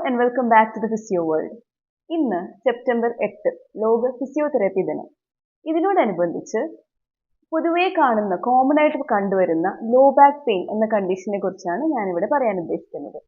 and welcome back to the Physio World. ഇന്ന് September 8 ലോക physiotherapy ദിനം. ഇതിനോടനുബന്ധിച്ച് പൊതുവേ കാണുന്ന കോമൺ ആയിട്ട് കണ്ടുവരുന്ന ലോ ബാക്ക് പെയിൻ എന്ന കണ്ടീഷനെ കുറിച്ചാണ് ഞാനിവിടെ പറയാൻ ഉദ്ദേശിക്കുന്നത്.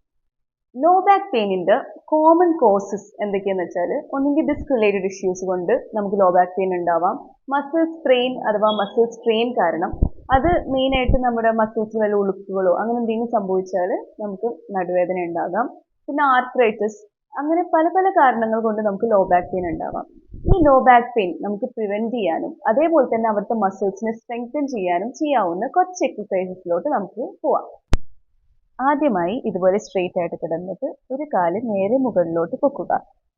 ലോ ബാക്ക് പെയിനിന്റെ കോമൺ കോസസ് എന്തൊക്കെയാന്ന് വെച്ചാൽ ഒന്നുകിൽ ഡിസ്ക് റിലേറ്റഡ് ഇഷ്യൂസ് കൊണ്ട് നമുക്ക് ലോ ബാക്ക് പെയിൻ ഉണ്ടാവാം, മസിൽ സ്ട്രെയിൻ അഥവാ മസിൽ സ്ട്രെയിൻ കാരണം അത് മെയിനായിട്ട് നമ്മുടെ മസിൽസ് വല്ല ഉളുക്കുകളോ അങ്ങനെ എന്തെങ്കിലും സംഭവിച്ചാൽ നമുക്ക് നടുവേദന ഉണ്ടാകാം. പിന്നെ ആർത്രൈറ്റിസ്, അങ്ങനെ പല പല കാരണങ്ങൾ കൊണ്ട് നമുക്ക് ലോ ബാക്ക് പെയിൻ ഉണ്ടാവാം. ഈ ലോ ബാക്ക് പെയിൻ നമുക്ക് പ്രിവെന്റ് ചെയ്യാനും അതേപോലെ തന്നെ അവിടുത്തെ മസിൽസിനെ സ്ട്രെങ്തൻ ചെയ്യാനും ചെയ്യാവുന്ന കുറച്ച് എക്സസൈസസിലോട്ട് നമുക്ക് പോവാം. ആദ്യമായി ഇതുപോലെ സ്ട്രെയിറ്റ് ആയിട്ട് കിടന്നിട്ട് ഒരു കാല് നേരെ മുകളിലോട്ട് പൊക്കുക.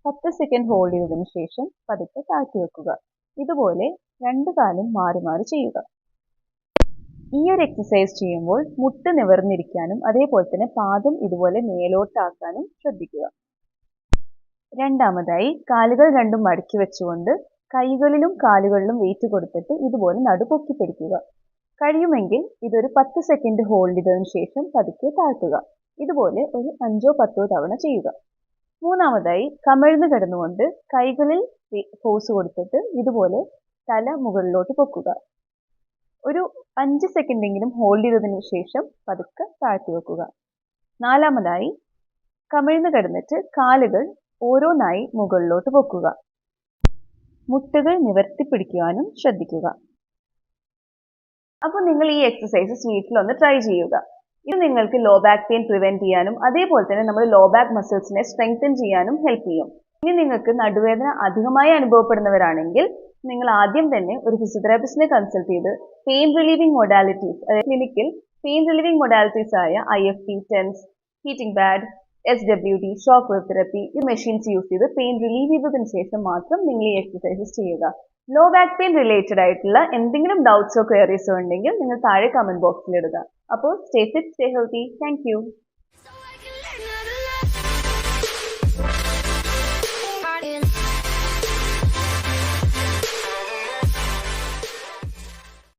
10 സെക്കൻഡ് ഹോൾഡ് ചെയ്തതിനു ശേഷം പതുക്കെ താഴ്ത്തി വെക്കുക. ഇതുപോലെ രണ്ട് കാലും മാറി മാറി ചെയ്യുക. ഈ ഒരു എക്സസൈസ് ചെയ്യുമ്പോൾ മുട്ട് നിവർന്നിരിക്കാനും അതേപോലെ തന്നെ പാദം ഇതുപോലെ മേലോട്ടാക്കാനും ശ്രദ്ധിക്കുക. രണ്ടാമതായി കാലുകൾ രണ്ടും മടക്കി വെച്ചുകൊണ്ട് കൈകളിലും കാലുകളിലും വെയിറ്റ് കൊടുത്തിട്ട് ഇതുപോലെ നടുപൊക്കി പിടിക്കുക. കഴിയുമെങ്കിൽ ഇതൊരു 10 സെക്കൻഡ് ഹോൾഡ് ചെയ്തതിനു ശേഷം പതുക്കെ താഴ്ത്തുക. ഇതുപോലെ ഒരു 5-10 തവണ ചെയ്യുക. മൂന്നാമതായി കമിഴ്ന്ന് കിടന്നുകൊണ്ട് കൈകളിൽ ഫോഴ്സ് കൊടുത്തിട്ട് ഇതുപോലെ തല മുകളിലോട്ട് പൊക്കുക. ഒരു 5 സെക്കൻഡെങ്കിലും ഹോൾഡ് ചെയ്തതിനു ശേഷം പതുക്കെ താഴ്ത്തി വെക്കുക. നാലാമതായി കമിഴ്ന്ന് കിടന്നിട്ട് കാലുകൾ ഓരോന്നായി മുകളിലോട്ട് പൊക്കുക. മുട്ടുകൾ നിവർത്തി പിടിക്കുവാനും ശ്രദ്ധിക്കുക. അപ്പോൾ നിങ്ങൾ ഈ എക്സസൈസസ് വീട്ടിലൊന്ന് ട്രൈ ചെയ്യുക. ഇത് നിങ്ങൾക്ക് ലോ ബാക്ക് പെയിൻ പ്രിവെന്റ് ചെയ്യാനും അതേപോലെ തന്നെ നമ്മുടെ ലോ ബാക്ക് മസിൽസിനെ സ്ട്രെങ്തൻ ചെയ്യാനും ഹെൽപ്പ് ചെയ്യും. ഇനി നിങ്ങൾക്ക് നടുവേദന അധികമായി അനുഭവപ്പെടുന്നവരാണെങ്കിൽ നിങ്ങൾ ആദ്യം തന്നെ ഒരു ഫിസിയോതെറാപ്പിസ്റ്റിനെ കൺസൾട്ട് ചെയ്ത് പെയിൻ റിലീവിംഗ് മൊഡാലിറ്റീസ്, അതായത് ക്ലിനിക്കൽ പെയിൻ റിലീവിംഗ് മൊഡാലിറ്റീസ് ആയ IFT, TENS, heating pad, SWD, shock wave therapy ഈ മെഷീൻസ് യൂസ് ചെയ്ത് പെയിൻ റിലീവ് ചെയ്തതിനു ശേഷം മാത്രം നിങ്ങൾ ഈ എക്സസൈസസ് ചെയ്യുക. ലോ ബാക്ക് പെയിൻ റിലേറ്റഡ് ആയിട്ടുള്ള എന്തെങ്കിലും ഡൗട്ട്സോ ക്വയറീസോ ഉണ്ടെങ്കിൽ നിങ്ങൾ താഴെ കമന്റ് ബോക്സിൽ ഇടുക. അപ്പോൾ stay fit, stay healthy. Thank you.